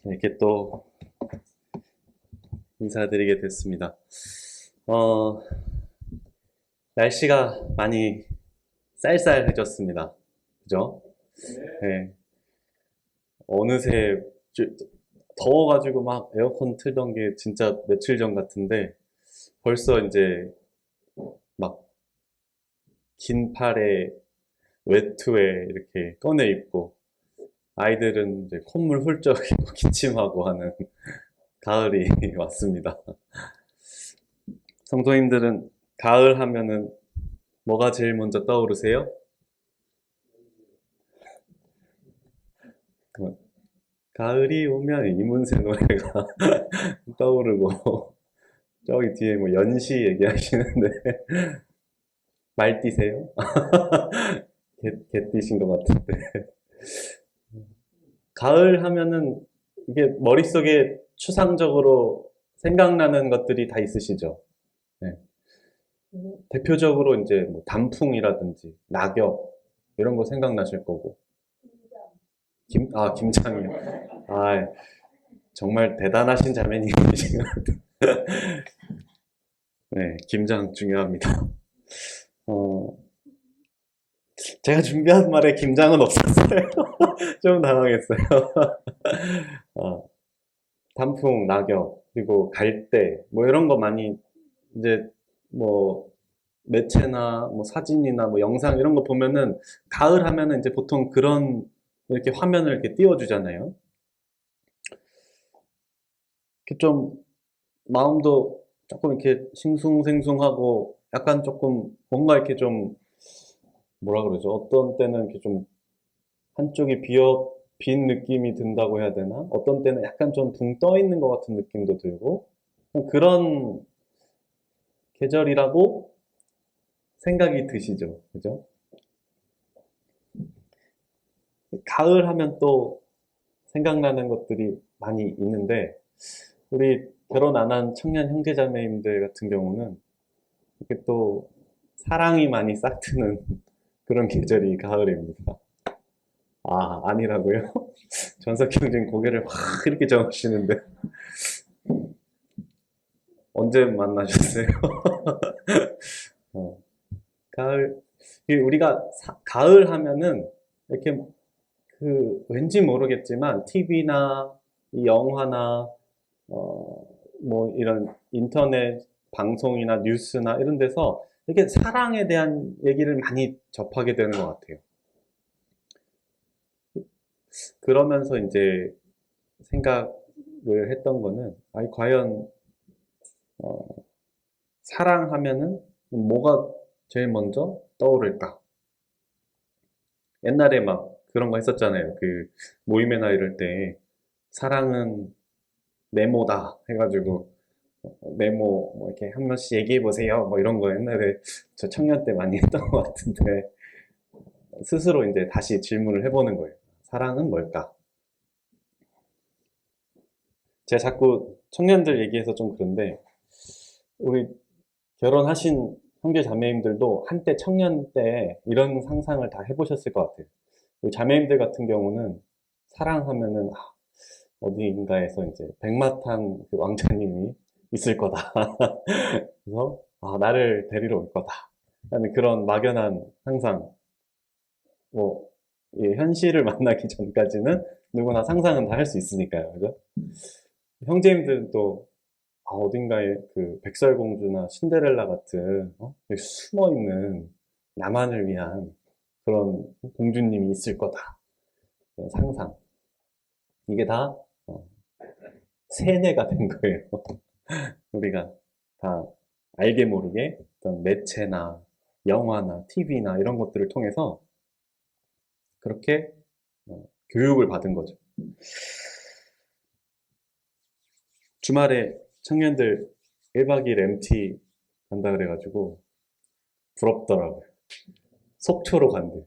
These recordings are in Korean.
이렇게 또 인사드리게 됐습니다. 어, 날씨가 많이 쌀쌀해졌습니다. 그죠? 네. 어느새 더워가지고 막 에어컨 틀던 게 진짜 며칠 전 같은데 벌써 이제 막 긴 팔에 외투에 이렇게 꺼내 입고 아이들은 이제 콧물 훌쩍 기침하고 하는 가을이 왔습니다. 성도님들은 가을 하면은 뭐가 제일 먼저 떠오르세요? 가을이 오면 이문세 노래가 떠오르고 저기 뒤에 뭐 연시 얘기하시는데 말띠세요? 개띠신 것 같은데 가을 하면은 이게 머릿속에 추상적으로 생각나는 것들이 다 있으시죠? 네. 대표적으로 이제 뭐 단풍이라든지 낙엽 이런 거 생각나실 거고 김장이요. 아, 정말 대단하신 자매님이신 것 같아요. 네, 김장 중요합니다. 어, 제가 준비한 말에 김장은 없었어요. 좀 당황했어요. 어, 단풍, 낙엽, 그리고 갈대, 뭐 이런 거 많이 이제 뭐 매체나 뭐 사진이나 뭐 영상 이런 거 보면은 가을 하면은 이제 보통 그런 이렇게 화면을 이렇게 띄워주잖아요. 이렇게 좀 마음도 조금 이렇게 싱숭생숭하고 약간 조금 뭔가 이렇게 좀 뭐라 그러죠? 어떤 때는 이렇게 좀 한쪽이 빈 느낌이 든다고 해야 되나? 어떤 때는 약간 좀 붕 떠 있는 것 같은 느낌도 들고 그런 계절이라고 생각이 드시죠? 그죠? 가을 하면 또 생각나는 것들이 많이 있는데 우리 결혼 안 한 청년 형제자매님들 같은 경우는 이렇게 또 사랑이 많이 싹트는 그런 계절이 가을입니다. 아, 아니라고요? 전석희 형님 고개를 확 이렇게 저으시는데 언제 만나셨어요? 어, 가을 우리가 가을 하면은 이렇게 그 왠지 모르겠지만 TV나 영화나 뭐 이런 인터넷 방송이나 뉴스나 이런 데서 이렇게 사랑에 대한 얘기를 많이 접하게 되는 것 같아요. 그러면서 이제 생각을 했던 거는, 아니, 과연, 어, 사랑하면은 뭐가 제일 먼저 떠오를까? 옛날에 막 그런 거 했었잖아요. 그 모임이나 이럴 때, 사랑은 네모다 해가지고, 네모, 뭐 이렇게 한 번씩 얘기해 보세요. 뭐 이런 거 옛날에 저 청년 때 많이 했던 것 같은데, 스스로 이제 다시 질문을 해보는 거예요. 사랑은 뭘까? 제가 자꾸 청년들 얘기해서 좀 그런데, 우리 결혼하신 형제 자매님들도 한때 청년 때 이런 상상을 다 해보셨을 것 같아요. 우리 자매님들 같은 경우는 사랑하면은 어디인가에서 이제 백마탄 그 왕자님이 있을 거다. 그래서 나를 데리러 올 거다. 라는 그런 막연한 상상. 뭐 현실을 만나기 전까지는 누구나 상상은 다 할 수 있으니까요. 그죠? 형제님들은 또 어딘가에 그 백설공주나 신데렐라 같은 숨어 있는 나만을 위한 그런 공주님이 있을 거다. 그런 상상. 이게 다 세뇌가 된 거예요. 우리가 다 알게 모르게 어떤 매체나 영화나 TV나 이런 것들을 통해서 그렇게 교육을 받은 거죠. 주말에 청년들 1박 2일 MT 간다 그래가지고 부럽더라고요. 속초로 간대.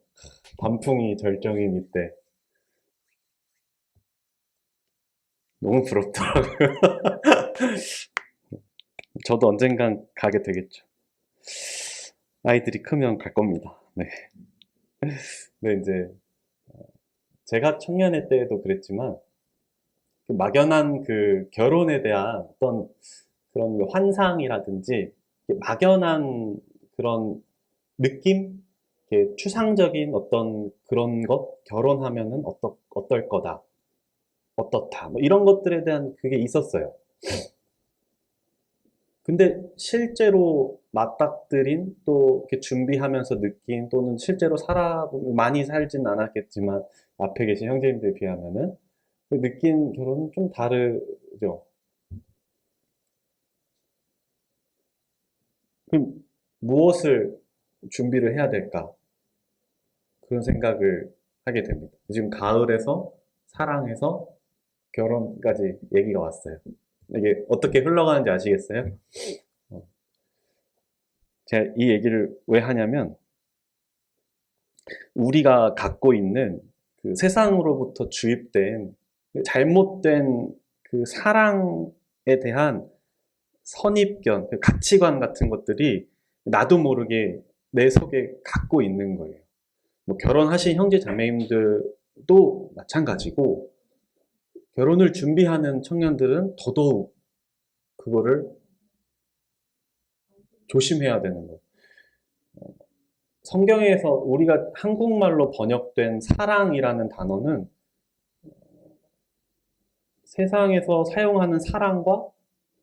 단풍이 절정인 이때. 너무 부럽더라고요. 저도 언젠간 가게 되겠죠. 아이들이 크면 갈 겁니다. 네. 근데 이제 제가 청년의 때에도 그랬지만 막연한 그 결혼에 대한 어떤 그런 환상이라든지 막연한 그런 느낌? 추상적인 어떤 그런 것? 결혼하면은 어떨 거다. 어떻다. 뭐 이런 것들에 대한 그게 있었어요. 근데 실제로 맞닥뜨린 또 이렇게 준비하면서 느낀 또는 실제로 많이 살진 않았겠지만 앞에 계신 형제님들에 비하면은 그 느낀 결혼은 좀 다르죠. 그럼 무엇을 준비를 해야 될까? 그런 생각을 하게 됩니다. 지금 가을에서 사랑해서 결혼까지 얘기가 왔어요. 이게 어떻게 흘러가는지 아시겠어요? 어, 제가 이 얘기를 왜 하냐면 우리가 갖고 있는 그 세상으로부터 주입된 잘못된 그 사랑에 대한 선입견, 그 가치관 같은 것들이 나도 모르게 내 속에 갖고 있는 거예요. 뭐 결혼하신 형제 자매님들도 마찬가지고 결혼을 준비하는 청년들은 더더욱 그거를 조심해야 되는 거예요. 성경에서 우리가 한국말로 번역된 사랑이라는 단어는 세상에서 사용하는 사랑과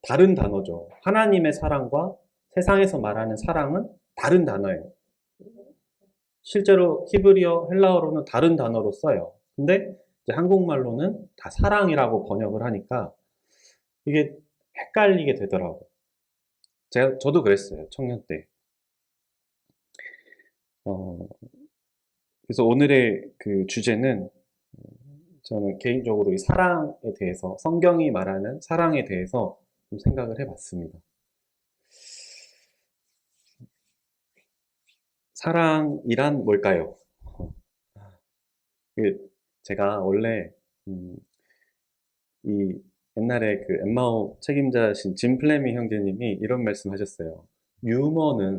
다른 단어죠. 하나님의 사랑과 세상에서 말하는 사랑은 다른 단어예요. 실제로 히브리어, 헬라어로는 다른 단어로 써요. 근데 이제 한국말로는 다 사랑이라고 번역을 하니까 이게 헷갈리게 되더라고요. 저도 그랬어요. 청년 때. 어, 그래서 오늘의 그 주제는 저는 개인적으로 이 사랑에 대해서, 성경이 말하는 사랑에 대해서 좀 생각을 해봤습니다. 사랑이란 뭘까요? 제가 원래 음, 이 옛날에 그 엠마오 책임자신 짐 플레밍 형제님이 이런 말씀 하셨어요.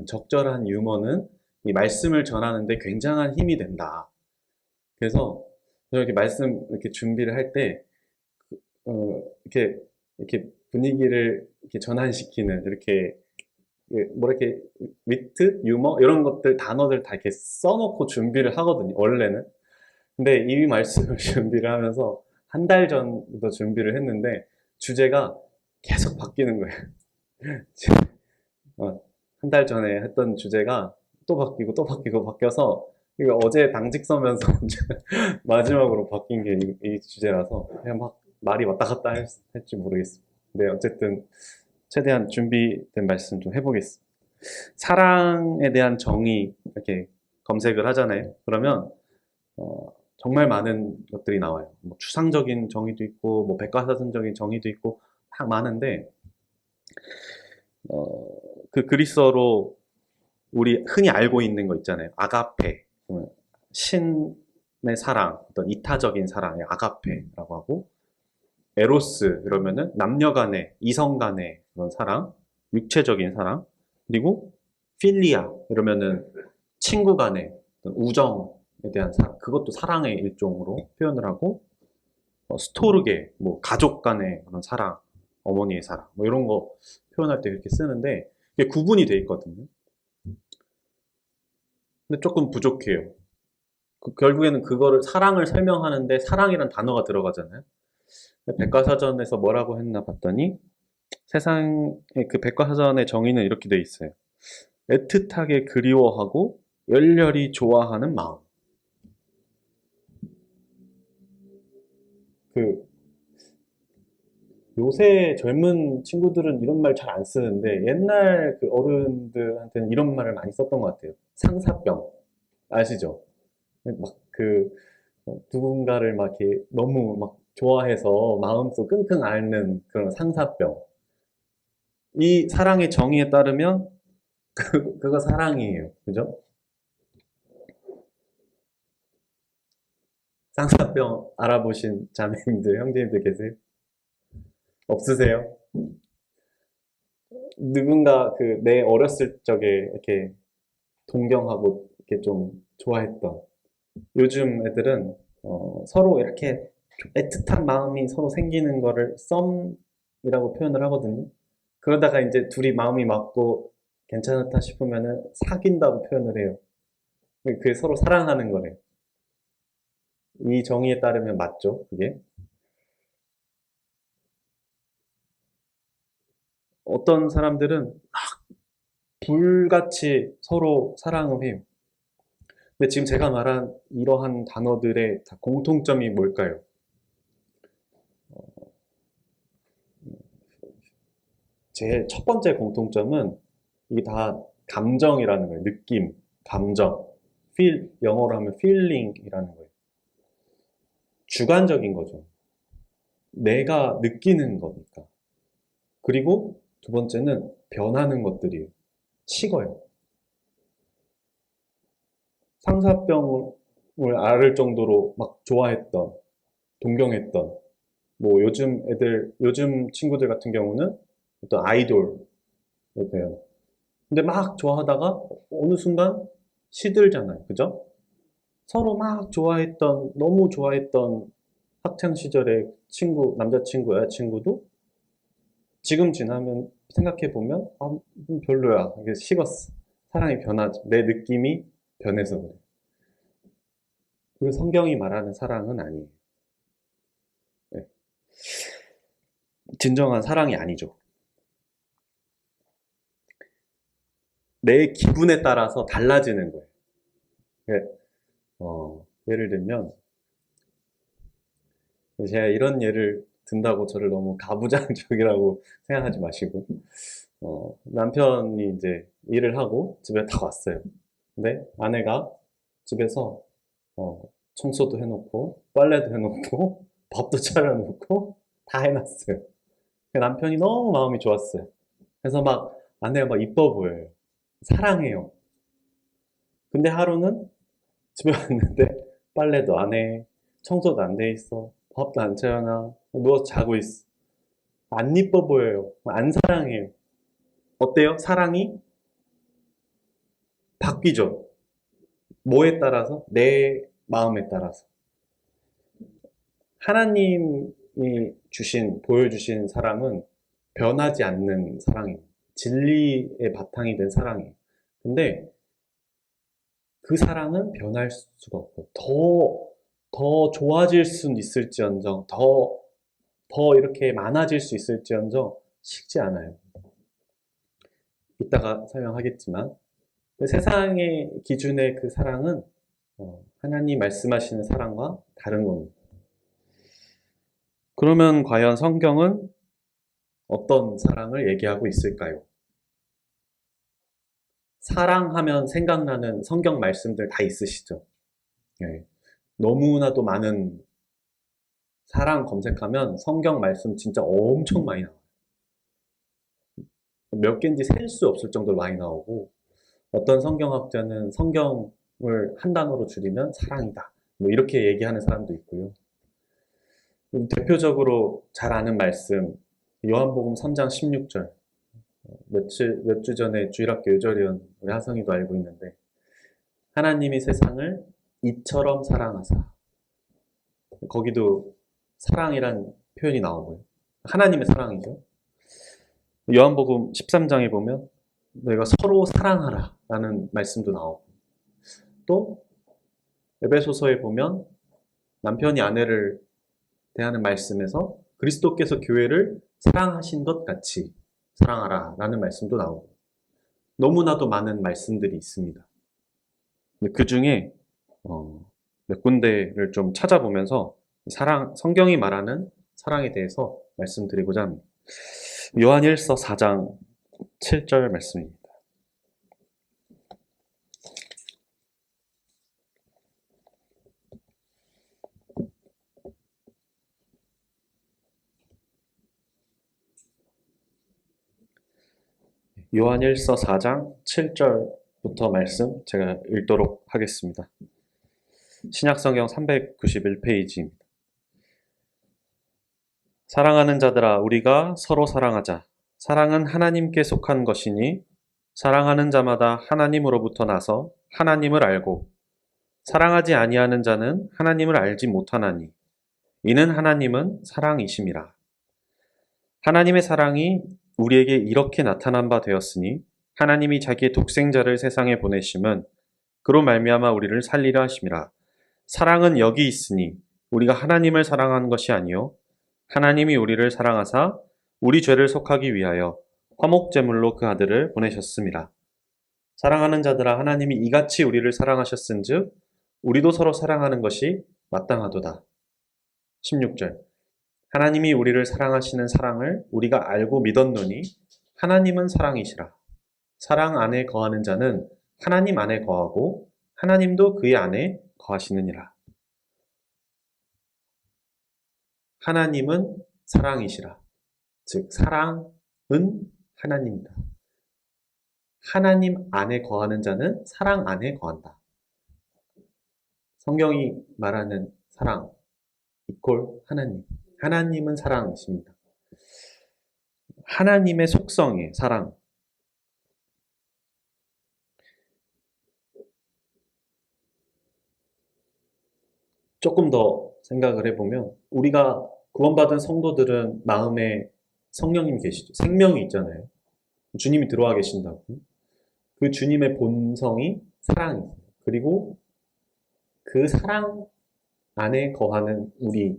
적절한 유머는 이 말씀을 전하는데 굉장한 힘이 된다. 그래서 이렇게 말씀 이렇게 준비를 할 때, 이렇게 분위기를 이렇게 전환시키는, 이렇게, 이렇게, 위트, 유머, 이런 것들, 단어들 다 이렇게 써놓고 준비를 하거든요, 원래는. 근데 이 말씀을 준비를 하면서 한 달 전부터 준비를 했는데, 주제가 계속 바뀌는 거예요. 한 달 전에 했던 주제가 또 바뀌고 또 바뀌고 바뀌어서 이거 어제 당직 서면서 마지막으로 바뀐 게 이 주제라서 그냥 막 말이 왔다 갔다 할지 모르겠습니다. 근데 어쨌든 최대한 준비된 말씀 좀 해보겠습니다. 사랑에 대한 정의 이렇게 검색을 하잖아요. 그러면 정말 많은 것들이 나와요. 뭐 추상적인 정의도 있고 뭐 백과사전적인 정의도 있고 막 많은데 어, 그 그리스어로 우리 흔히 알고 있는 거 있잖아요. 아가페. 신의 사랑, 어떤 이타적인 사랑의 아가페라고 하고, 에로스, 그러면은 남녀 간의, 이성 간의 그런 사랑, 육체적인 사랑, 그리고 필리아, 이러면은 친구 간의 우정에 대한 사랑, 그것도 사랑의 일종으로 표현을 하고, 스토르게, 뭐 가족 간의 그런 사랑, 어머니의 사랑, 뭐 이런 거 표현할 때 이렇게 쓰는데, 이게 구분이 돼 있거든요. 근데 조금 부족해요. 결국에는 그거를 사랑을 설명하는데 사랑이란 단어가 들어가잖아요. 백과사전에서 뭐라고 했나 봤더니 세상의 그 백과사전의 정의는 이렇게 돼 있어요. 애틋하게 그리워하고 열렬히 좋아하는 마음. 그 요새 젊은 친구들은 이런 말 잘 안 쓰는데 옛날 그 어른들한테는 이런 말을 많이 썼던 것 같아요. 상사병 아시죠? 막 누군가를 막 이렇게 너무 막 좋아해서 마음속 끙끙 앓는 그런 상사병. 이 사랑의 정의에 따르면 그거 사랑이에요. 그죠? 상사병 알아보신 자매님들, 형제님들 계세요? 없으세요? 누군가 내 어렸을 적에 이렇게 동경하고 이렇게 좀 좋아했던 요즘 애들은 서로 이렇게 좀 애틋한 마음이 서로 생기는 거를 썸이라고 표현을 하거든요. 그러다가 이제 둘이 마음이 맞고 괜찮다 싶으면은 사귄다고 표현을 해요. 그게 서로 사랑하는 거래요. 이 정의에 따르면 맞죠, 그게? 어떤 사람들은 막 불같이 서로 사랑을 해요. 근데 지금 제가 말한 이러한 단어들의 다 공통점이 뭘까요? 제일 첫 번째 공통점은 이게 다 감정이라는 거예요. 느낌, 감정. 영어로 하면 feeling이라는 거예요. 주관적인 거죠. 내가 느끼는 거니까. 그리고 두 번째는 변하는 것들이에요. 식어요. 상사병을 앓을 정도로 막 좋아했던, 동경했던, 뭐 요즘 친구들 같은 경우는 어떤 아이돌, 같아요. 근데 막 좋아하다가 어느 순간 시들잖아요. 그죠? 서로 막 너무 좋아했던 학창 시절의 남자친구, 여자친구도 지금 지나면 생각해보면, 별로야. 이게 식었어. 사랑이 변하지. 내 느낌이 변해서 그래. 그 성경이 말하는 사랑은 아니에요. 네. 진정한 사랑이 아니죠. 내 기분에 따라서 달라지는 거예요. 네. 예를 들면, 제가 이런 예를 든다고 저를 너무 가부장적이라고 생각하지 마시고, 남편이 이제 일을 하고 집에 다 왔어요. 근데 아내가 집에서 청소도 해놓고, 빨래도 해놓고, 밥도 차려놓고, 다 해놨어요. 남편이 너무 마음이 좋았어요. 그래서 막 아내가 막 이뻐 보여요. 사랑해요. 근데 하루는 집에 왔는데 빨래도 안 해, 청소도 안 돼 있어, 밥도 안 차려놔, 누워서 자고 있어. 안 이뻐 보여요. 안 사랑해요. 어때요? 사랑이 바뀌죠. 뭐에 따라서? 내 마음에 따라서. 하나님이 보여주신 사랑은 변하지 않는 사랑이에요. 진리의 바탕이 된 사랑이에요. 근데 그 사랑은 변할 수가 없고, 더 좋아질 수는 있을지언정, 더 이렇게 많아질 수 있을지언정, 식지 않아요. 이따가 설명하겠지만, 세상의 기준의 그 사랑은 하나님 말씀하시는 사랑과 다른 겁니다. 그러면 과연 성경은 어떤 사랑을 얘기하고 있을까요? 사랑하면 생각나는 성경 말씀들 다 있으시죠? 네. 너무나도 많은 사랑 검색하면 성경 말씀 진짜 엄청 많이 나와요. 몇 개인지 셀 수 없을 정도로 많이 나오고, 어떤 성경학자는 성경을 한 단어로 줄이면 사랑이다, 뭐 이렇게 얘기하는 사람도 있고요. 대표적으로 잘 아는 말씀, 요한복음 3장 16절. 몇 주 전에 주일학교 요절위원 우리 하성이도 알고 있는데, 하나님이 세상을 이처럼 사랑하사. 거기도 사랑이란 표현이 나오고요. 하나님의 사랑이죠. 요한복음 13장에 보면 너희가 서로 사랑하라 라는 말씀도 나오고, 또 에베소서에 보면 남편이 아내를 대하는 말씀에서 그리스도께서 교회를 사랑하신 것 같이 사랑하라 라는 말씀도 나오고, 너무나도 많은 말씀들이 있습니다. 그 중에 몇 군데를 좀 찾아보면서 성경이 말하는 사랑에 대해서 말씀드리고자 합니다. 요한일서 4장 7절 말씀입니다. 요한일서 4장 7절부터 말씀 제가 읽도록 하겠습니다. 신약성경 391페이지입니다. 사랑하는 자들아, 우리가 서로 사랑하자. 사랑은 하나님께 속한 것이니 사랑하는 자마다 하나님으로부터 나서 하나님을 알고, 사랑하지 아니하는 자는 하나님을 알지 못하나니 이는 하나님은 사랑이심이라. 하나님의 사랑이 우리에게 이렇게 나타난 바 되었으니 하나님이 자기의 독생자를 세상에 보내심은 그로 말미암아 우리를 살리려 하심이라. 사랑은 여기 있으니 우리가 하나님을 사랑한 것이 아니요 하나님이 우리를 사랑하사 우리 죄를 속하기 위하여 화목제물로 그 아들을 보내셨습니다. 사랑하는 자들아, 하나님이 이같이 우리를 사랑하셨은즉 우리도 서로 사랑하는 것이 마땅하도다. 16절. 하나님이 우리를 사랑하시는 사랑을 우리가 알고 믿었노니 하나님은 사랑이시라. 사랑 안에 거하는 자는 하나님 안에 거하고 하나님도 그의 안에 거하시느니라. 하나님은 사랑이시라. 즉 사랑은 하나님이다. 하나님 안에 거하는 자는 사랑 안에 거한다. 성경이 말하는 사랑 이퀄 하나님. 하나님은 사랑이십니다. 하나님의 속성이 사랑. 조금 더 생각을 해보면 우리가 구원받은 성도들은 마음에 성령님 계시죠. 생명이 있잖아요. 주님이 들어와 계신다고. 그 주님의 본성이 사랑이에요. 그리고 그 사랑 안에 거하는 우리,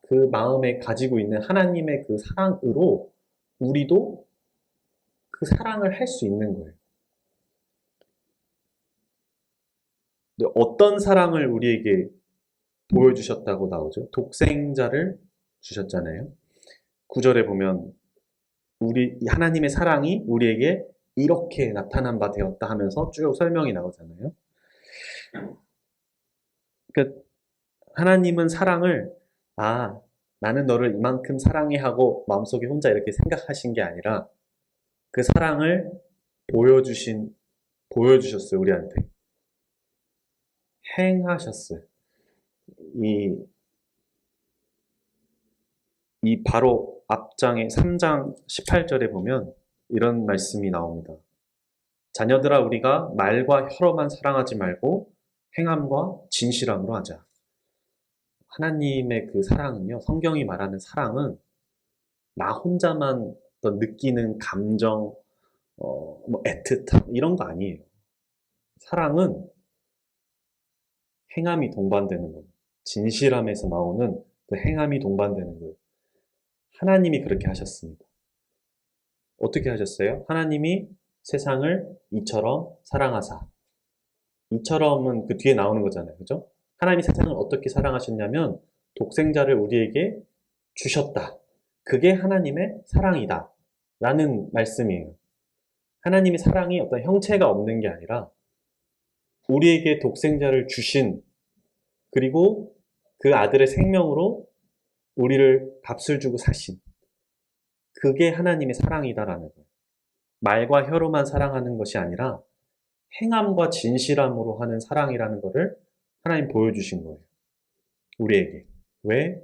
그 마음에 가지고 있는 하나님의 그 사랑으로 우리도 그 사랑을 할 수 있는 거예요. 근데 어떤 사랑을 우리에게 보여주셨다고 나오죠? 독생자를 주셨잖아요. 9절에 보면 우리 하나님의 사랑이 우리에게 이렇게 나타난 바 되었다 하면서 쭉 설명이 나오잖아요. 그러니까 하나님은 사랑을 나는 너를 이만큼 사랑해 하고 마음속에 혼자 이렇게 생각하신 게 아니라 그 사랑을 보여주셨어요, 우리한테. 행하셨어요. 이 바로 앞장에 3장 18절에 보면 이런 말씀이 나옵니다. 자녀들아, 우리가 말과 혀로만 사랑하지 말고 행함과 진실함으로 하자. 하나님의 그 사랑은요, 성경이 말하는 사랑은 나 혼자만 어떤 느끼는 감정, 뭐 애틋함 이런 거 아니에요. 사랑은 행함이 동반되는 거예요. 진실함에서 나오는 그 행함이 동반되는 거예요. 하나님이 그렇게 하셨습니다. 어떻게 하셨어요? 하나님이 세상을 이처럼 사랑하사. 이처럼은 그 뒤에 나오는 거잖아요. 그죠? 하나님이 세상을 어떻게 사랑하셨냐면 독생자를 우리에게 주셨다. 그게 하나님의 사랑이다. 라는 말씀이에요. 하나님의 사랑이 어떤 형체가 없는 게 아니라 우리에게 독생자를 주신, 그리고 그 아들의 생명으로 우리를 값을 주고 사신, 그게 하나님의 사랑이다라는 거예요. 말과 혀로만 사랑하는 것이 아니라 행함과 진실함으로 하는 사랑이라는 것을 하나님 보여주신 거예요. 우리에게. 왜?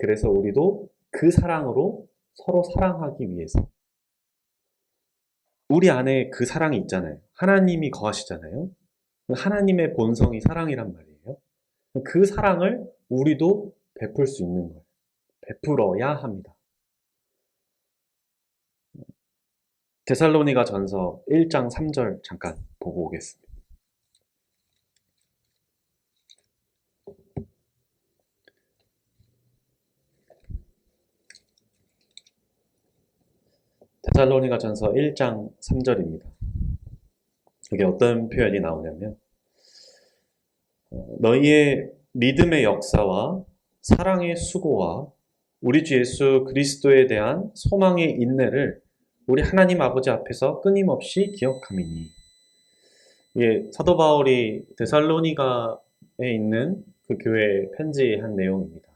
그래서 우리도 그 사랑으로 서로 사랑하기 위해서. 우리 안에 그 사랑이 있잖아요. 하나님이 거하시잖아요. 하나님의 본성이 사랑이란 말이에요. 그 사랑을 우리도 베풀 수 있는 거예요. 베풀어야 합니다. 데살로니가 전서 1장 3절 잠깐 보고 오겠습니다. 데살로니가 전서 1장 3절입니다. 이게 어떤 표현이 나오냐면 너희의 믿음의 역사와 사랑의 수고와 우리 주 예수 그리스도에 대한 소망의 인내를 우리 하나님 아버지 앞에서 끊임없이 기억함이니. 이게 사도 바울이 데살로니가에 있는 그 교회에 편지한 내용입니다.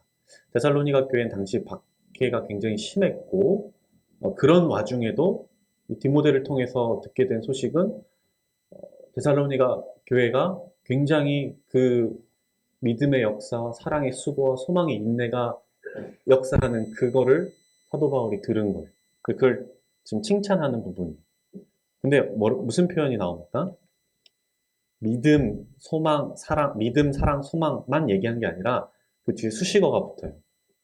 데살로니가 교회는 당시 박해가 굉장히 심했고 그런 와중에도 디모데를 통해서 듣게 된 소식은 데살로니가 교회가 굉장히 그 믿음의 역사, 사랑의 수고와 소망의 인내가 역사하는 그거를 사도 바울이 들은 거예요. 그걸 지금 칭찬하는 부분이. 근데 무슨 표현이 나옵니까? 믿음, 소망, 사랑, 믿음, 사랑, 소망만 얘기한 게 아니라 그 뒤에 수식어가 붙어요.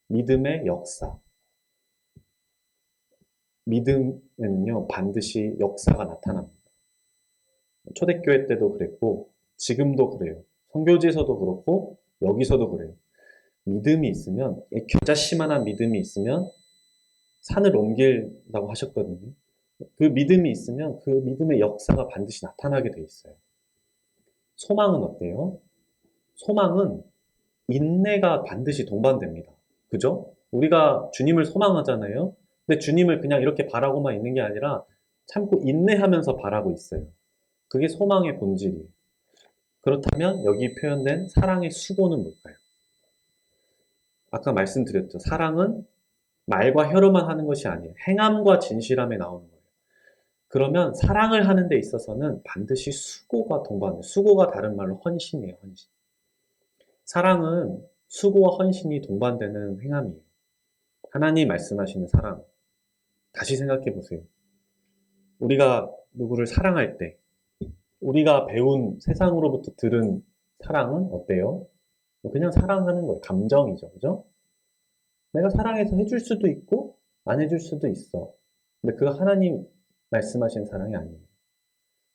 믿음의 역사. 믿음에는요, 반드시 역사가 나타납니다. 초대교회 때도 그랬고, 지금도 그래요. 선교지에서도 그렇고, 여기서도 그래요. 믿음이 있으면, 겨자씨만한 믿음이 있으면 산을 옮긴다고 하셨거든요. 그 믿음이 있으면 그 믿음의 역사가 반드시 나타나게 돼 있어요. 소망은 어때요? 소망은 인내가 반드시 동반됩니다. 그죠? 우리가 주님을 소망하잖아요. 근데 주님을 그냥 이렇게 바라고만 있는 게 아니라 참고 인내하면서 바라고 있어요. 그게 소망의 본질이에요. 그렇다면 여기 표현된 사랑의 수고는 뭘까요? 아까 말씀드렸죠. 사랑은 말과 혀로만 하는 것이 아니에요. 행함과 진실함에 나오는 거예요. 그러면 사랑을 하는 데 있어서는 반드시 수고가 동반돼요. 수고가 다른 말로 헌신이에요, 헌신. 사랑은 수고와 헌신이 동반되는 행함이에요. 하나님 말씀하시는 사랑. 다시 생각해 보세요. 우리가 누구를 사랑할 때, 우리가 배운 세상으로부터 들은 사랑은 어때요? 그냥 사랑하는 거예요. 감정이죠. 그죠? 내가 사랑해서 해줄 수도 있고, 안 해줄 수도 있어. 근데 그거 하나님 말씀하시는 사랑이 아니에요.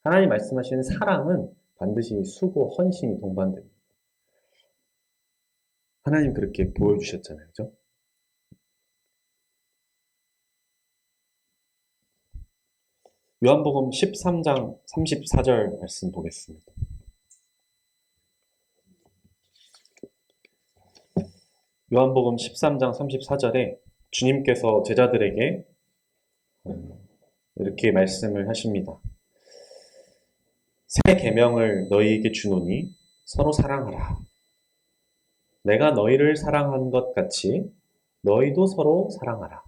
하나님 말씀하시는 사랑은 반드시 수고, 헌신이 동반됩니다. 하나님 그렇게 보여주셨잖아요. 그죠? 요한복음 13장 34절 말씀 보겠습니다. 요한복음 13장 34절에 주님께서 제자들에게 이렇게 말씀을 하십니다. 새 계명을 너희에게 주노니 서로 사랑하라. 내가 너희를 사랑한 것 같이 너희도 서로 사랑하라.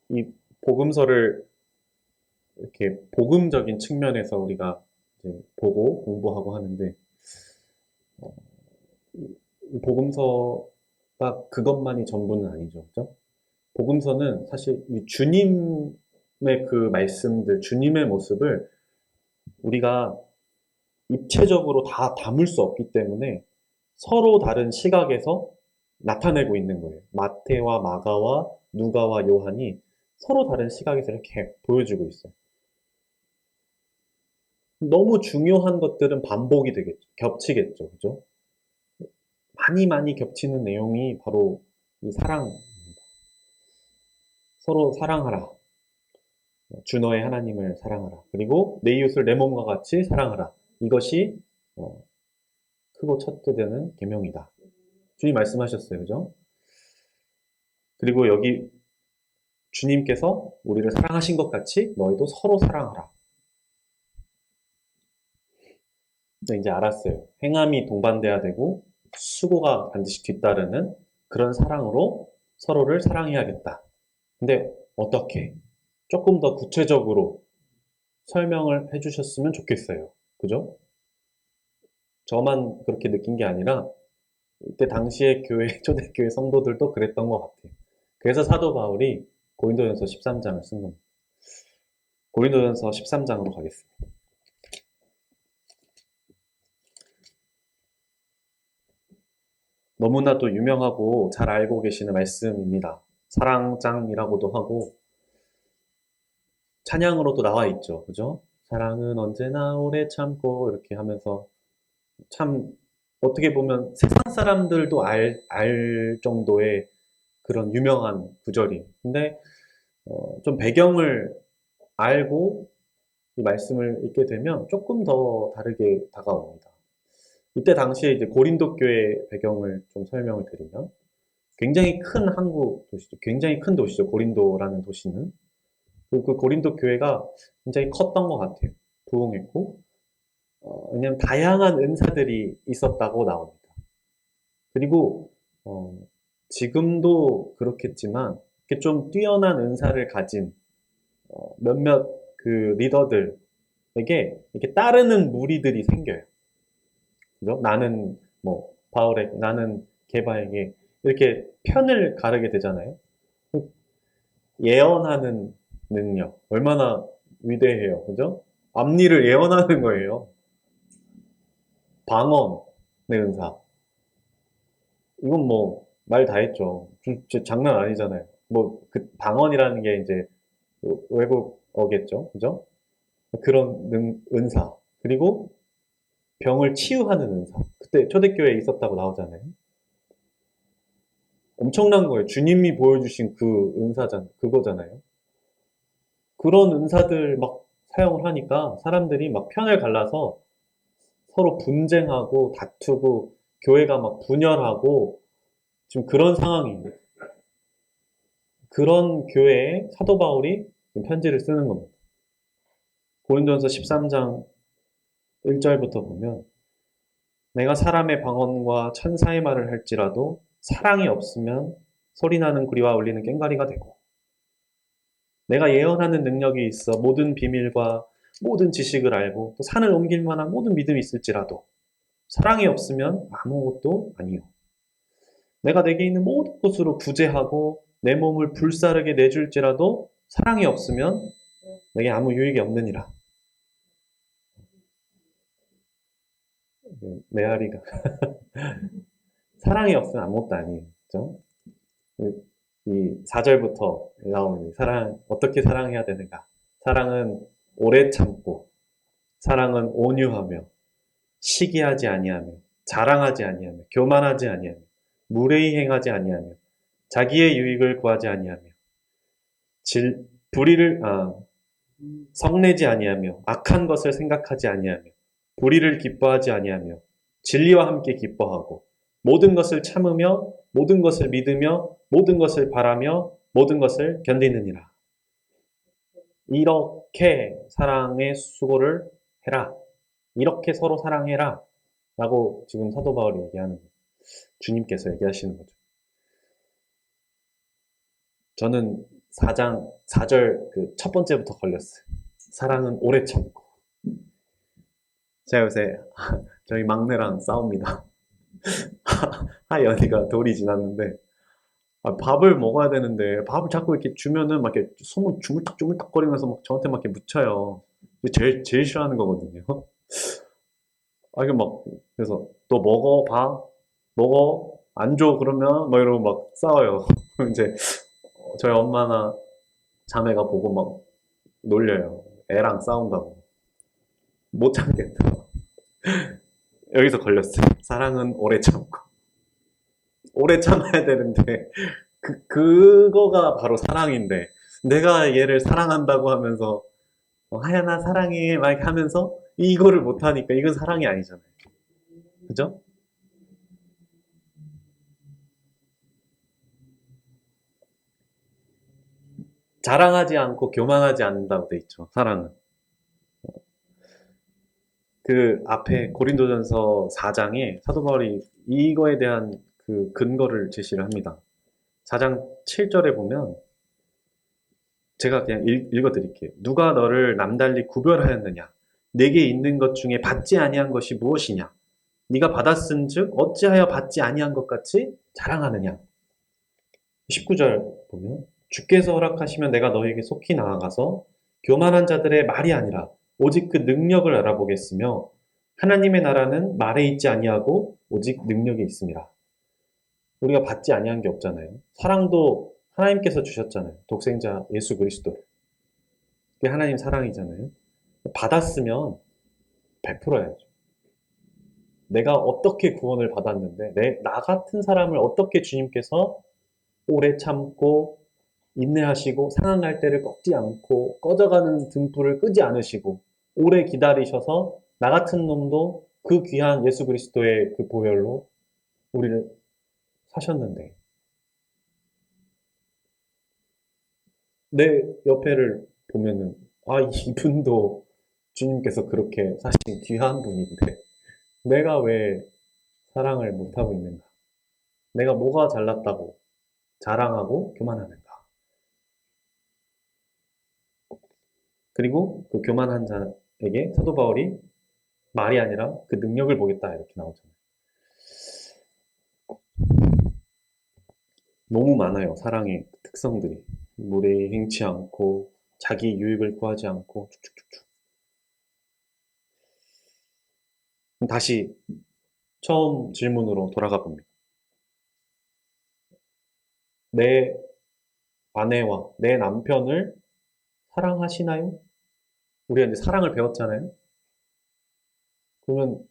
이 복음서를 이렇게 복음적인 측면에서 우리가 이제 보고 공부하고 하는데 이 복음서가 그것만이 전부는 아니죠. 그죠? 복음서는 사실 이 주님의 그 말씀들, 주님의 모습을 우리가 입체적으로 다 담을 수 없기 때문에 서로 다른 시각에서 나타내고 있는 거예요. 마태와 마가와 누가와 요한이 서로 다른 시각에서 이렇게 보여주고 있어요. 너무 중요한 것들은 반복이 되겠죠. 겹치겠죠. 그죠? 많이 겹치는 내용이 바로 이 사랑입니다. 서로 사랑하라. 주 너의 하나님을 사랑하라. 그리고 내 이웃을 내 몸과 같이 사랑하라. 이것이 크고 첫째 되는 계명이다. 주님 말씀하셨어요. 그죠? 그리고 여기 주님께서 우리를 사랑하신 것 같이 너희도 서로 사랑하라. 이제 알았어요. 행함이 동반돼야 되고 수고가 반드시 뒤따르는 그런 사랑으로 서로를 사랑해야겠다. 근데 어떻게? 조금 더 구체적으로 설명을 해주셨으면 좋겠어요. 그죠? 저만 그렇게 느낀 게 아니라 이때 당시의 교회, 초대교회 성도들도 그랬던 것 같아요. 그래서 사도 바울이 고린도전서 13장을 쓴 겁니다. 고린도전서 13장으로 가겠습니다. 너무나도 유명하고 잘 알고 계시는 말씀입니다. 사랑장이라고도 하고 찬양으로도 나와 있죠. 그죠? 사랑은 언제나 오래 참고 이렇게 하면서 참 어떻게 보면 세상 사람들도 알 정도의 그런 유명한 구절이. 근데 좀 배경을 알고 이 말씀을 읽게 되면 조금 더 다르게 다가옵니다. 이때 당시에 이제 고린도 교회 배경을 좀 설명을 드리면 굉장히 큰 한국 도시죠. 굉장히 큰 도시죠. 고린도라는 도시는. 그 고린도 교회가 굉장히 컸던 것 같아요. 부흥했고 왜냐하면 다양한 은사들이 있었다고 나옵니다. 그리고 지금도 그렇겠지만 이렇게 좀 뛰어난 은사를 가진 몇몇 그 리더들에게 이렇게 따르는 무리들이 생겨요. 그죠? 나는 뭐 바울에게, 나는 게바에게 이렇게 편을 가르게 되잖아요. 예언하는 능력 얼마나 위대해요, 그죠? 앞일을 예언하는 거예요. 방언의 은사. 이건 뭐, 말 다 했죠. 진짜 장난 아니잖아요. 뭐, 그 방언이라는 게 이제 외국어겠죠. 그죠? 그런 은사. 그리고 병을 치유하는 은사. 그때 초대교회에 있었다고 나오잖아요. 엄청난 거예요. 주님이 보여주신 그 그거잖아요. 그런 은사들 막 사용을 하니까 사람들이 막 편을 갈라서 서로 분쟁하고 다투고 교회가 막 분열하고 지금 그런 상황이에요. 그런 교회에 사도 바울이 편지를 쓰는 겁니다. 고린도전서 13장 1절부터 보면 내가 사람의 방언과 천사의 말을 할지라도 사랑이 없으면 소리나는 구리와 울리는 꽹과리가 되고 내가 예언하는 능력이 있어 모든 비밀과 모든 지식을 알고 또 산을 옮길 만한 모든 믿음이 있을지라도 사랑이 없으면 아무것도 아니요. 내가 내게 있는 모든 것으로 구제하고 내 몸을 불사르게 내줄지라도 사랑이 없으면 내게 아무 유익이 없느니라. 메아리가 사랑이 없으면 아무것도 아니에요. 그죠? 이 4절부터 나오는 사랑, 어떻게 사랑해야 되는가? 사랑은 오래 참고, 사랑은 온유하며, 시기하지 아니하며, 자랑하지 아니하며, 교만하지 아니하며, 무례히 행하지 아니하며, 자기의 유익을 구하지 아니하며, 불의를 성내지 아니하며, 악한 것을 생각하지 아니하며, 불의를 기뻐하지 아니하며, 진리와 함께 기뻐하고, 모든 것을 참으며, 모든 것을 믿으며, 모든 것을 바라며, 모든 것을 견디느니라. 이렇게 사랑의 수고를 해라. 이렇게 서로 사랑해라. 라고 지금 사도 바울이 얘기하는 거예요. 주님께서 얘기하시는 거죠. 저는 4장 4절 그 첫 번째부터 걸렸어요. 사랑은 오래 참고. 제가 요새 저희 막내랑 싸웁니다. 하연이가 돌이 지났는데 밥을 먹어야 되는데 밥을 자꾸 이렇게 주면은 막 이렇게 손을 주물럭주물럭거리면서 막 저한테 막 이렇게 묻혀요. 제일 싫어하는 거거든요. 이게 막 그래서 또 먹어 봐 먹어 안 줘 그러면 막 이러고 막 싸워요. 이제 저희 엄마나 자매가 보고 막 놀려요. 애랑 싸운다고. 못 참겠다. 여기서 걸렸어요. 사랑은 오래 참고. 오래 참아야 되는데, 그거가 바로 사랑인데, 내가 얘를 사랑한다고 하면서, 하연아 사랑해, 막 이렇게 하면서, 이거를 못하니까 이건 사랑이 아니잖아요. 그죠? 자랑하지 않고 교만하지 않는다고 돼 있죠, 사랑은. 그 앞에 고린도전서 4장에 사도 바울이 이거에 대한 그 근거를 제시를 합니다. 4장 7절에 보면 제가 그냥 읽어드릴게요. 누가 너를 남달리 구별하였느냐? 내게 있는 것 중에 받지 아니한 것이 무엇이냐? 네가 받았은즉 어찌하여 받지 아니한 것 같이 자랑하느냐? 19절 보면 주께서 허락하시면 내가 너에게 속히 나아가서 교만한 자들의 말이 아니라 오직 그 능력을 알아보겠으며 하나님의 나라는 말에 있지 아니하고 오직 능력에 있습니다. 우리가 받지 아니한 게 없잖아요. 사랑도 하나님께서 주셨잖아요. 독생자 예수 그리스도를. 그게 하나님 사랑이잖아요. 받았으면 베풀어야죠. 내가 어떻게 구원을 받았는데 나 같은 사람을 어떻게 주님께서 오래 참고 인내하시고 상황할 때를 꺾지 않고 꺼져가는 등불을 끄지 않으시고 오래 기다리셔서 나 같은 놈도 그 귀한 예수 그리스도의 그 보혈로 우리를 사셨는데 내 옆에를 보면은 이분도 주님께서 그렇게 사신 귀한 분인데 내가 왜 사랑을 못하고 있는가? 내가 뭐가 잘났다고 자랑하고 교만하는가? 그리고 그 교만한 자에게 사도 바울이 말이 아니라 그 능력을 보겠다 이렇게 나오잖아요. 너무 많아요. 사랑의 특성들이. 무례히 행치 않고 자기 유익을 구하지 않고 쭉쭉쭉쭉. 다시 처음 질문으로 돌아가 봅니다. 내 아내와 내 남편을 사랑하시나요? 우리가 이제 사랑을 배웠잖아요. 그러면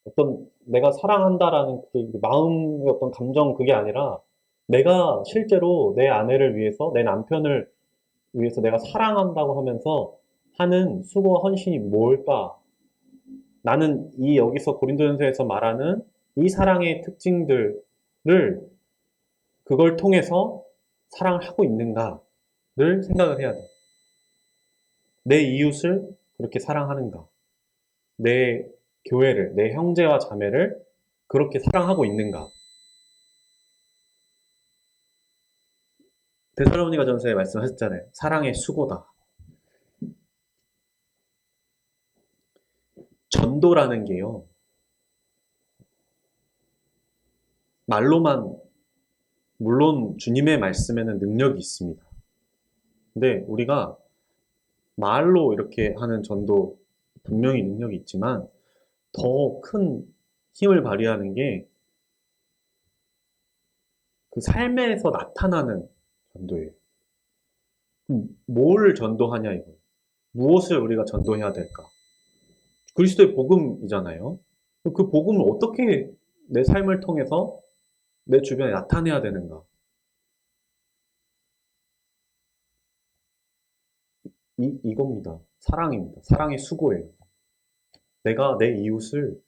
어떤 내가 사랑한다라는 그게 마음의 어떤 감정 그게 아니라 내가 실제로 내 아내를 위해서 내 남편을 위해서 내가 사랑한다고 하면서 하는 수고와 헌신이 뭘까? 나는 이 여기서 고린도전서에서 말하는 이 사랑의 특징들을 그걸 통해서 사랑을 하고 있는가를 생각을 해야 돼. 내 이웃을 그렇게 사랑하는가? 내 교회를, 내 형제와 자매를 그렇게 사랑하고 있는가? 데살로니가 전서에 말씀하셨잖아요. 사랑의 수고다. 전도라는 게요. 말로만 물론 주님의 말씀에는 능력이 있습니다. 근데 우리가 말로 이렇게 하는 전도 분명히 능력이 있지만 더 큰 힘을 발휘하는 게 그 삶에서 나타나는 전도예요. 뭘 전도하냐 이거. 무엇을 우리가 전도해야 될까? 그리스도의 복음이잖아요. 그 복음을 어떻게 내 삶을 통해서 내 주변에 나타내야 되는가? 이겁니다. 사랑입니다. 사랑의 수고예요. 내가 내 이웃을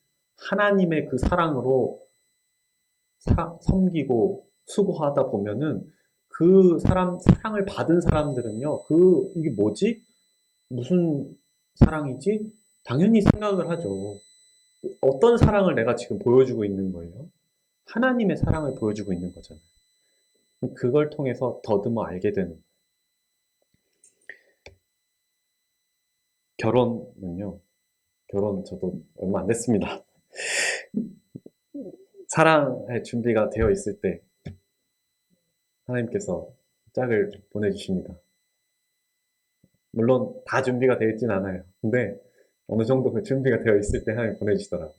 하나님의 그 사랑으로 섬기고 수고하다 보면은 그 사랑을 받은 사람들은요, 이게 뭐지? 무슨 사랑이지? 당연히 생각을 하죠. 어떤 사랑을 내가 지금 보여주고 있는 거예요? 하나님의 사랑을 보여주고 있는 거잖아요. 그걸 통해서 더듬어 알게 되는. 결혼은요, 결혼 저도 얼마 안 됐습니다. 사랑할 준비가 되어 있을 때 하나님께서 짝을 보내주십니다. 물론 다 준비가 되어 있진 않아요. 근데 어느 정도 그 준비가 되어 있을 때 하나님 보내주시더라고요.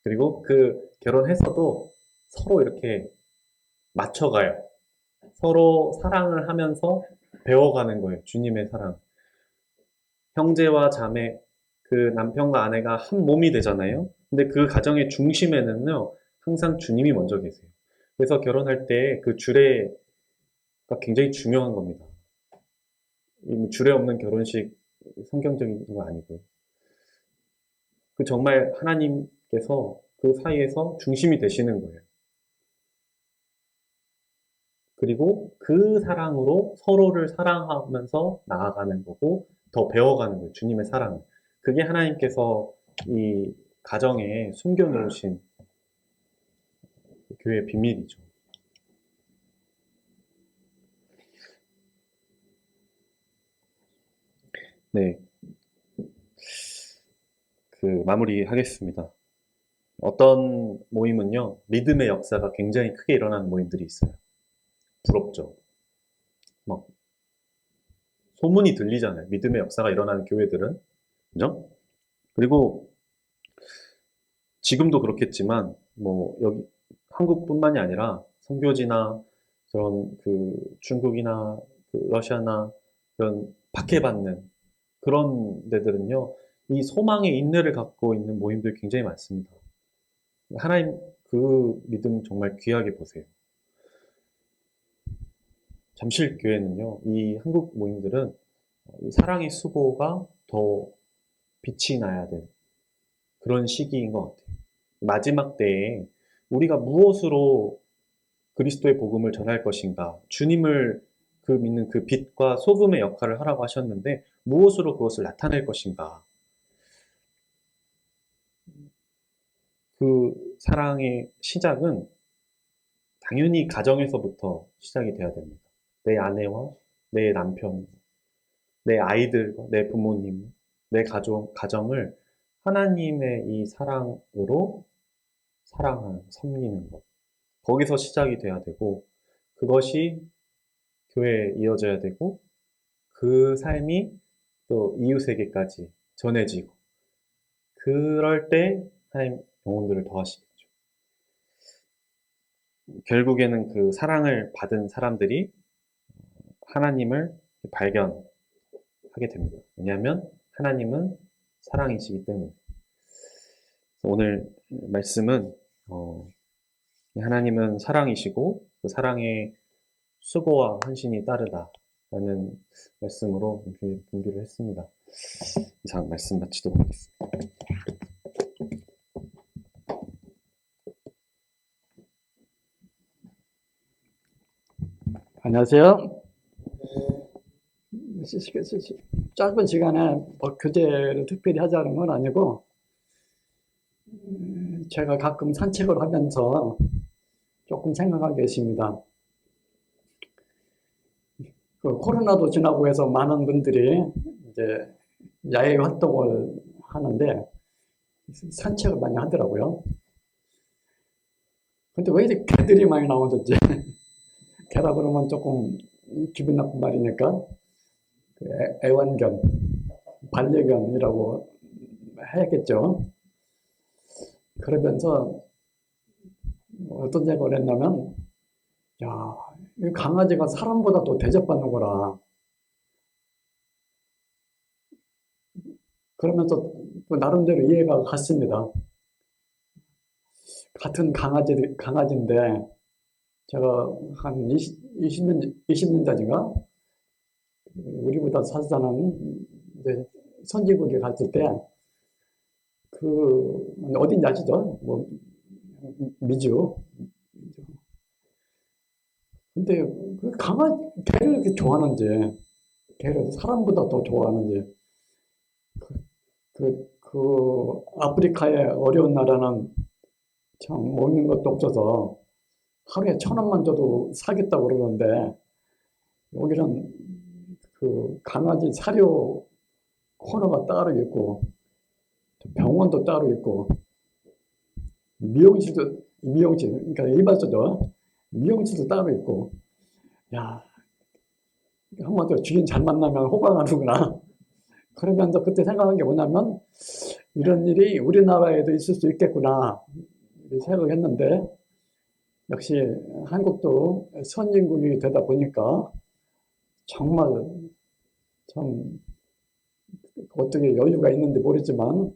그리고 그 결혼해서도 서로 이렇게 맞춰가요. 서로 사랑을 하면서 배워가는 거예요. 주님의 사랑. 형제와 자매, 그 남편과 아내가 한 몸이 되잖아요. 근데 그 가정의 중심에는요, 항상 주님이 먼저 계세요. 그래서 결혼할 때 그 주례가 굉장히 중요한 겁니다. 주례 없는 결혼식 성경적인 거 아니고요. 그 정말 하나님께서 그 사이에서 중심이 되시는 거예요. 그리고 그 사랑으로 서로를 사랑하면서 나아가는 거고 더 배워가는 거예요. 주님의 사랑. 그게 하나님께서 이 가정에 숨겨놓으신 교회의 비밀이죠. 네, 마무리하겠습니다. 어떤 모임은요, 믿음의 역사가 굉장히 크게 일어나는 모임들이 있어요. 부럽죠. 막 소문이 들리잖아요. 믿음의 역사가 일어나는 교회들은. 그죠? 그리고 지금도 그렇겠지만, 뭐, 여기, 한국뿐만이 아니라, 선교지나, 그런, 중국이나, 러시아나, 그런, 박해받는 그런 데들은요, 이 소망의 인내를 갖고 있는 모임들이 굉장히 많습니다. 하나님, 그 믿음 정말 귀하게 보세요. 잠실교회는요, 이 한국 모임들은 이 사랑의 수고가 더 빛이 나야 될 그런 시기인 것 같아요. 마지막 때에 우리가 무엇으로 그리스도의 복음을 전할 것인가? 주님을 그 믿는 그 빛과 소금의 역할을 하라고 하셨는데 무엇으로 그것을 나타낼 것인가? 그 사랑의 시작은 당연히 가정에서부터 시작이 돼야 됩니다. 내 아내와 내 남편, 내 아이들과 내 부모님, 내 가정을 하나님의 이 사랑으로 사랑하는, 섬기는 것. 거기서 시작이 돼야 되고, 그것이 교회에 이어져야 되고, 그 삶이 또 이웃에게까지 전해지고, 그럴 때 하나님 영혼들을 더하시겠죠. 결국에는 그 사랑을 받은 사람들이 하나님을 발견하게 됩니다. 왜냐하면 하나님은 사랑이시기 때문에. 오늘 말씀은 하나님은 사랑이시고 그 사랑에 수고와 헌신이 따르다라는 말씀으로 분교를 했습니다. 이상 말씀 마치도록 하겠습니다. 안녕하세요. 짧은 시간에 뭐 교제를 특별히 하자는 건 아니고, 제가 가끔 산책을 하면서 조금 생각한 게 있습니다. 그 코로나도 지나고 해서 많은 분들이 이제 야외 활동을 하는데 산책을 많이 하더라고요. 근데 왜 이렇게 개들이 많이 나오는지, 개라 그러면 조금 기분 나쁜 말이니까 그 애완견, 반려견이라고 해야겠죠. 그러면서 어떤 생각을 했냐면, 야, 이 강아지가 사람보다 더 대접받는구나. 그러면서 또 나름대로 이해가 갔습니다. 같은 강아지인데, 제가 한 20년 전인가? 우리보다 사실상은 이제 선진국에 갔을 때, 어딘지 아시죠? 뭐, 미주. 근데 개를 이렇게 좋아하는지, 개를 사람보다 더 좋아하는지, 아프리카의 어려운 나라는 참 먹는 것도 없어서 하루에 1,000원만 줘도 사겠다고 그러는데, 여기는 그 강아지 사료 코너가 따로 있고, 병원도 따로 있고, 미용실, 그러니까 일반적으로 미용실도 따로 있고, 야, 한마디로 주인 잘 만나면 호강하는구나. 그러면서 그때 생각한 게 뭐냐면, 이런 일이 우리나라에도 있을 수 있겠구나 생각했는데, 역시 한국도 선진국이 되다 보니까 정말 참 어떻게 여유가 있는지 모르지만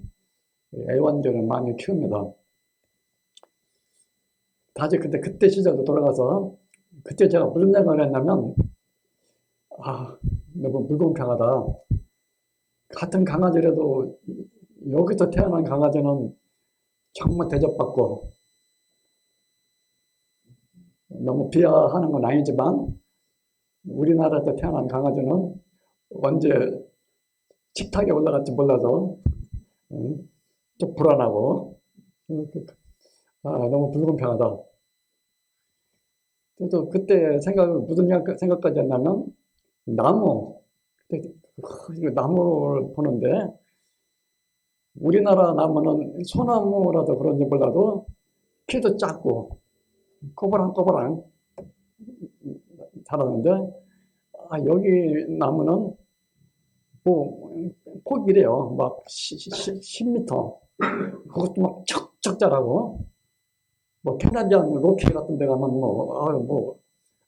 애완견을 많이 키웁니다. 다시 그때 시절로 돌아가서, 그때 제가 무슨 생각을 했냐면, 너무 불공평하다. 같은 강아지라도 여기서 태어난 강아지는 정말 대접받고, 너무 비하하는 건 아니지만 우리나라에서 태어난 강아지는 언제 식탁에 올라갈지 몰라서 좀 불안하고, 너무 불공평하다. 그래서 그때 무슨 생각까지 했냐면, 나무를 보는데, 우리나라 나무는 소나무라도 그런지 몰라도 키도 작고 꼬부랑꼬부랑 자라는데, 여기 나무는 뭐 폭이래요. 막 10m. 그것도 막 척척 자라고, 뭐 캐나디안 로키 같은 데 가면 뭐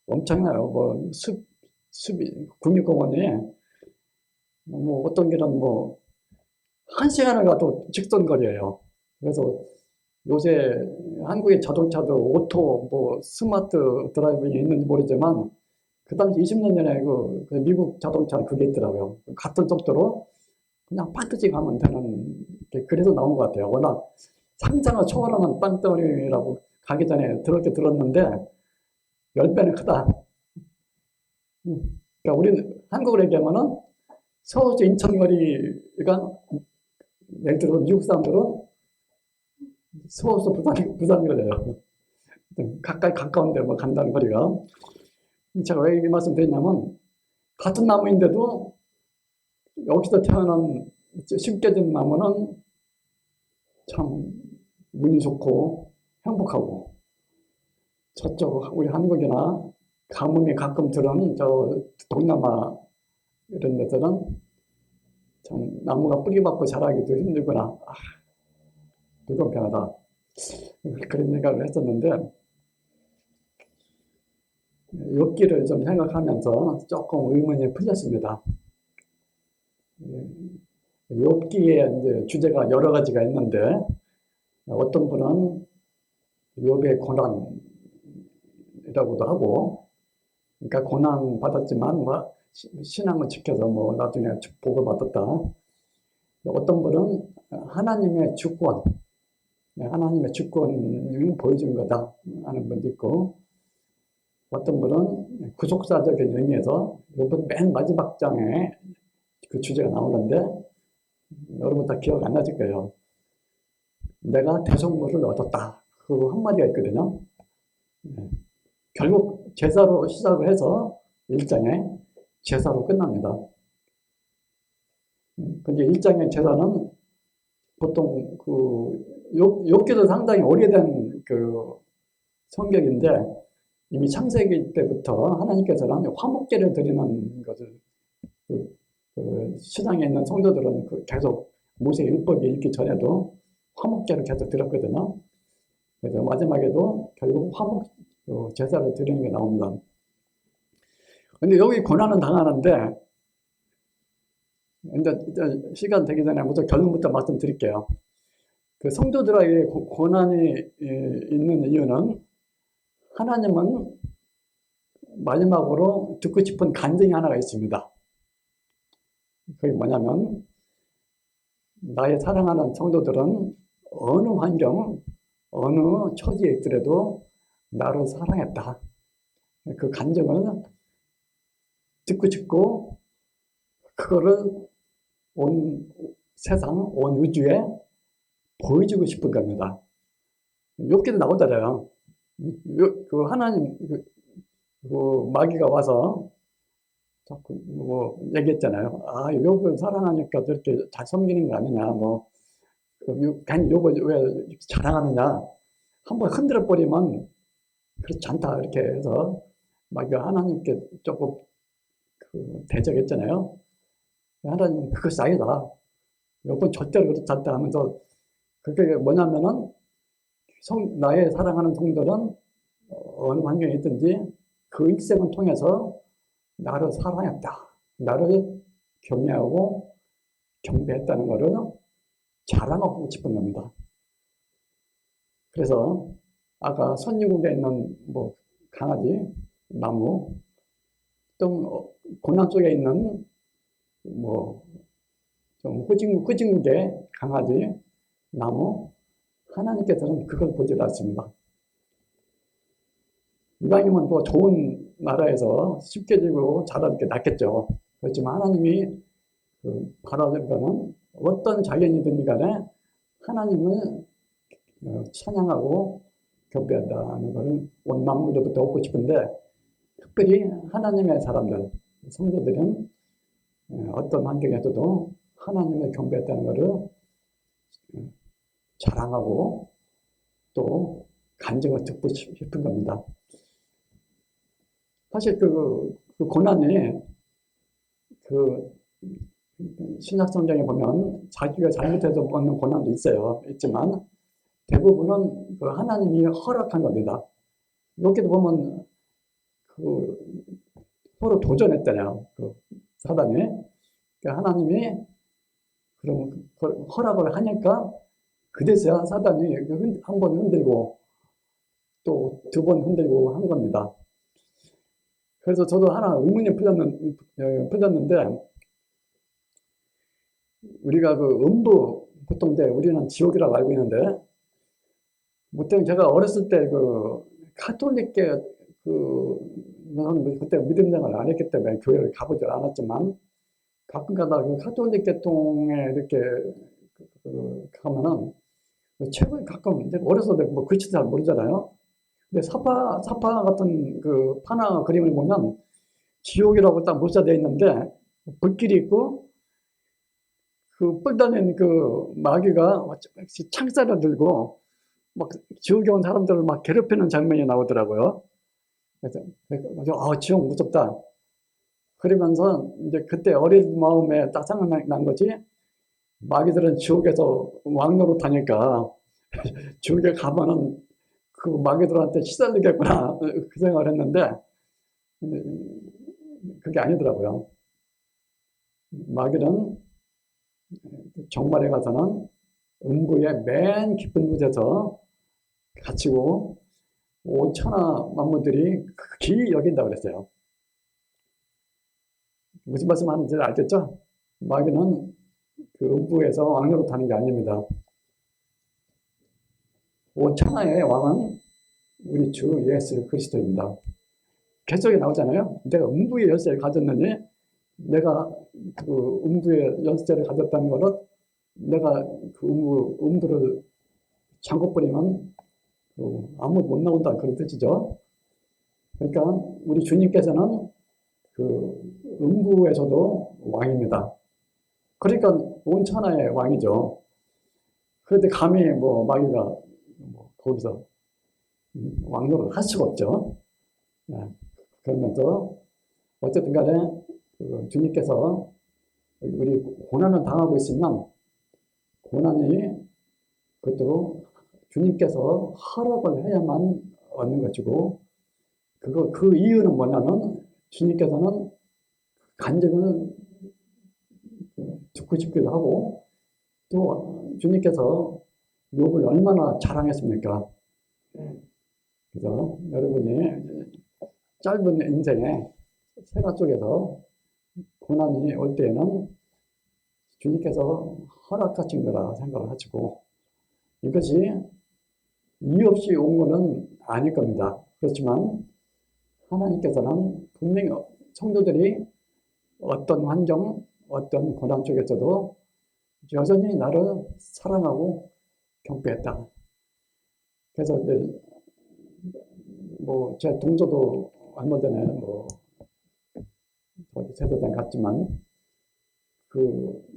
엄청나요. 뭐 숲이 국립공원이 뭐 어떤 길은 뭐 1시간을 가도 직선거리예요. 그래서 요새 한국의 자동차도 오토, 뭐 스마트 드라이브가 있는지 모르지만, 그 당시 20년 전에 그 미국 자동차 그게 있더라고요. 같은 속도로 그냥 반드시 가면 되는, 그래서 나온 것 같아요. 워낙 상상을 초월하는 땅덩어리라고 가기 전에 들었는데 10배는 크다. 그러니까 우리는 한국으로 얘기하면은 서울에서 인천 거리가, 예를 들어 미국 사람들은 서울에서 부산 거리예요. 가까운데 뭐 간다는 거리가. 제가 왜 이 말씀 드리냐면, 같은 나무인데도 여기서 태어난 심겨진 나무는 참 운이 좋고 행복하고, 저쪽 우리 한국이나 가뭄이 가끔 들은 저 동남아 이런 데서는 참 나무가 뿌리 받고 자라기도 힘들구나. 불공평하다. 그런 생각을 했었는데, 욥기를 좀 생각하면서 조금 의문이 풀렸습니다. 욥기에 이제 주제가 여러 가지가 있는데, 어떤 분은 욥의 고난이라고도 하고, 그러니까 고난 받았지만 뭐 신앙을 지켜서 뭐 나중에 복을 받았다. 어떤 분은 하나님의 주권, 하나님의 주권을 보여준 거다 하는 분도 있고, 어떤 분은 구속사적인 의미에서 이번 맨 마지막 장에 그 주제가 나오는데, 여러분 다 기억 안 나실 거예요. 내가 대속물을 얻었다. 그 한마디가 있거든요. 결국 제사로 시작을 해서 1장에 제사로 끝납니다. 근데 1장의 제사는 보통 욥기도 상당히 오래된 성경인데, 이미 창세기 때부터 하나님께서는 화목제를 드리는 것을 시장에 있는 성도들은 계속 모세 율법이 있기 전에도 화목제를 계속 드렸거든요. 그래서 마지막에도 결국 화목 제사를 드리는 게 나옵니다. 근데 여기 고난은 당하는데, 이제 시간 되기 전에 먼저 결론부터 말씀드릴게요. 그 성도들에게 고난이 있는 이유는, 하나님은 마지막으로 듣고 싶은 간증이 하나가 있습니다. 그게 뭐냐면, 나의 사랑하는 성도들은 어느 환경, 어느 처지에 있더라도 나를 사랑했다. 그 간증을 듣고 싶고, 그거를 온 세상, 온 우주에 보여주고 싶은 겁니다. 욥기도 나오잖아요. 하나님, 마귀가 와서 자꾸 얘기했잖아요. 욥을 사랑하니까 저렇게 잘 섬기는 거 아니냐, 괜히 욥을 왜 이렇게 자랑하느냐. 한번 흔들어 버리면 그렇지 않다, 이렇게 해서 마귀가 하나님께 조금 대적했잖아요. 하나님은 그것이 아니다. 욥은 절대로 그렇지 않다 하면서, 그게 뭐냐면은, 나의 사랑하는 성도는 어느 환경에 있든지 그 일생을 통해서 나를 사랑했다, 나를 경외하고 경배했다는 것을 자랑하고 싶은 겁니다. 그래서 아까 선유국에 있는 강아지, 나무, 또 고난 속에 있는 좀 후진국의 강아지, 나무, 하나님께서는 그걸 보지 않습니다. 이방인은 좋은 나라에서 쉽게 지고 자라게 낳겠죠. 그렇지만 하나님이 바라는 것은 어떤 자연이든지 간에 하나님을 찬양하고 경배한다는 것을 온 만물로부터 얻고 싶은데, 특별히 하나님의 사람들, 성도들은 어떤 환경에서도 하나님을 경배했다는 것을 자랑하고 또 간증을 듣고 싶은 겁니다. 사실 그 고난이 신약 성경에 보면 자기가 잘못해서 얻는 고난도 있지만 대부분은 하나님이 허락한 겁니다. 여기도 보면 서로 도전했잖아요. 사단이. 그러니까 하나님이 그럼 허락을 하니까 그제서야 사단이 한 번 흔들고 또 두 번 흔들고 한 겁니다. 그래서 저도 하나 의문이 풀렸는데, 우리가 음부, 보통 이제 우리는 지옥이라고 알고 있는데, 보통 제가 어렸을 때 카톨릭계 그때 믿음생활을 안 했기 때문에 교회를 가보질 않았지만, 가끔가다 카톨릭 계통에 이렇게 가면은 책을 가끔, 어렸을 때 글씨도 잘 모르잖아요. 근데 사파 같은 파나 그림을 보면 지옥이라고 딱 묘사되어 있는데, 불길이 있고 뿔 달린 마귀가 창살을 들고 막 지옥에 온 사람들을 막 괴롭히는 장면이 나오더라고요. 그래서 지옥 무섭다. 그러면서 이제 그때 어린 마음에 딱 생각난 거지, 마귀들은 지옥에서 왕노릇하니까 지옥에 가면은 그 마귀들한테 시달리겠구나 그 생각을 했는데 그게 아니더라고요. 마귀는 정말에 가서는 음부의 맨 깊은 곳에서 갇히고 오천하 만물들이 극히 여긴다고 그랬어요. 무슨 말씀 하는지 알겠죠? 마귀는 그 음부에서 왕노릇 하는 게 아닙니다. 오천하의 왕은 우리 주 예수 그리스도입니다. 계속에 나오잖아요. 내가 음부의 열쇠를 가졌느니, 내가 그 음부의 열쇠를 가졌다는 것은 내가 그 음부를 잠궈버리면 아무도 못 나온다 그런 뜻이죠. 그러니까 우리 주님께서는 그 음부에서도 왕입니다. 그러니까 온 천하의 왕이죠. 그런데 감히 뭐 마귀가 뭐 거기서 왕노릇 할 수가 없죠. 그러면서 어쨌든 간에 그 주님께서 우리 고난을 당하고 있으면 고난이 그것도 주님께서 허락을 해야만 얻는 것이고 그 이유는 뭐냐면 주님께서는 간증을 듣고 싶기도 하고 또 주님께서 욥을 얼마나 자랑했습니까? 그래서 여러분이 짧은 인생에 생활 속에서 고난이 올 때에는 주님께서 허락하신 거라 생각을 하시고 이것이 이유 없이 온 거는 아닐 겁니다. 그렇지만 하나님께서는 분명히 성도들이 어떤 환경, 어떤 고난 속에서도 여전히 나를 사랑하고 경배했다. 그래서 이제 뭐 제 동서도 얼마 전에 뭐 저기 세도당 갔지만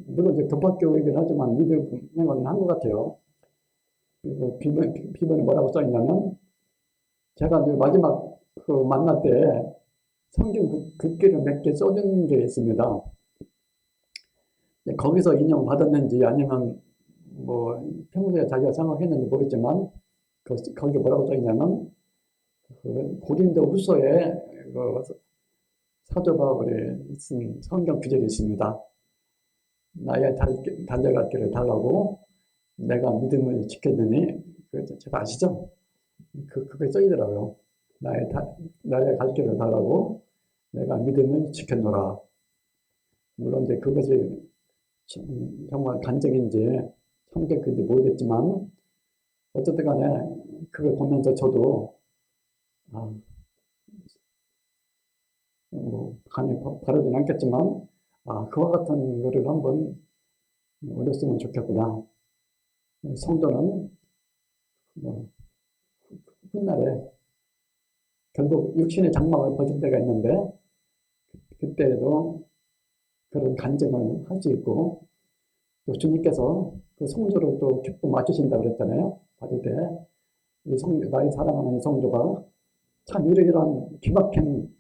물론 이제 독학교육이긴 하지만 믿음 생활은 한 것 같아요. 그리고 비번에 뭐라고 써 있냐면 제가 이제 마지막 그 만날 때 성경 글귀를 몇 개 써준 게 있습니다. 거기서 인용 받았는지 아니면 뭐 평소에 자기가 생각했는지 모르겠지만 거기 뭐라고 써 있냐면 고린도 후서에 사도 바울이 쓴 성경 구절이 있습니다. 나의 달려갈 길을 다가고 내가 믿음을 지켰느니 제가 아시죠? 그게 써있더라고요. 나의 갈 길을 다가고 내가 믿음을 지켰노라. 물론 이제 그것이 정말 간증인지 참격인지 모르겠지만 어쨌든 간에 그걸 보면서 저도 뭐 감히 바르진 않겠지만 그와 같은 거를 한번 얻었으면 좋겠구나. 성도는 훗날에 결국 육신의 장막을 벗을 때가 있는데 그때에도 그런 간증을 할 수 있고 또 주님께서 그 성도를 또 기쁨 맞추신다고 그랬잖아요. 받을 때 나의 사랑하는 이 성도가 참 이러이러한 기막힌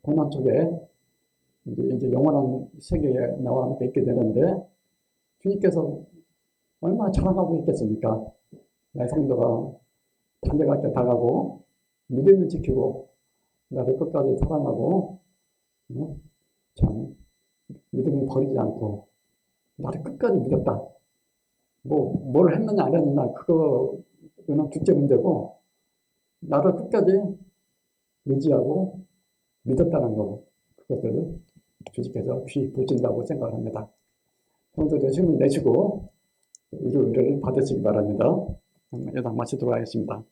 고난 속에 이제 영원한 세계에 나와 함께 있게 되는데 주님께서 얼마나 자랑하고 있겠습니까? 나의 성도가 달려갈 때 다가고 믿음을 지키고 나를 끝까지 사랑하고 참 믿음을 버리지 않고 나를 끝까지 믿었다. 뭘 했느냐 안 했느냐 그거는 둘째 문제고 나를 끝까지 의지하고 믿었다는 거 그것을 주님께서 귀히 보신다고 생각을 합니다. 성도들 힘을 내시고 의료를 받으시기 바랍니다. 여기서 마치도록 하겠습니다.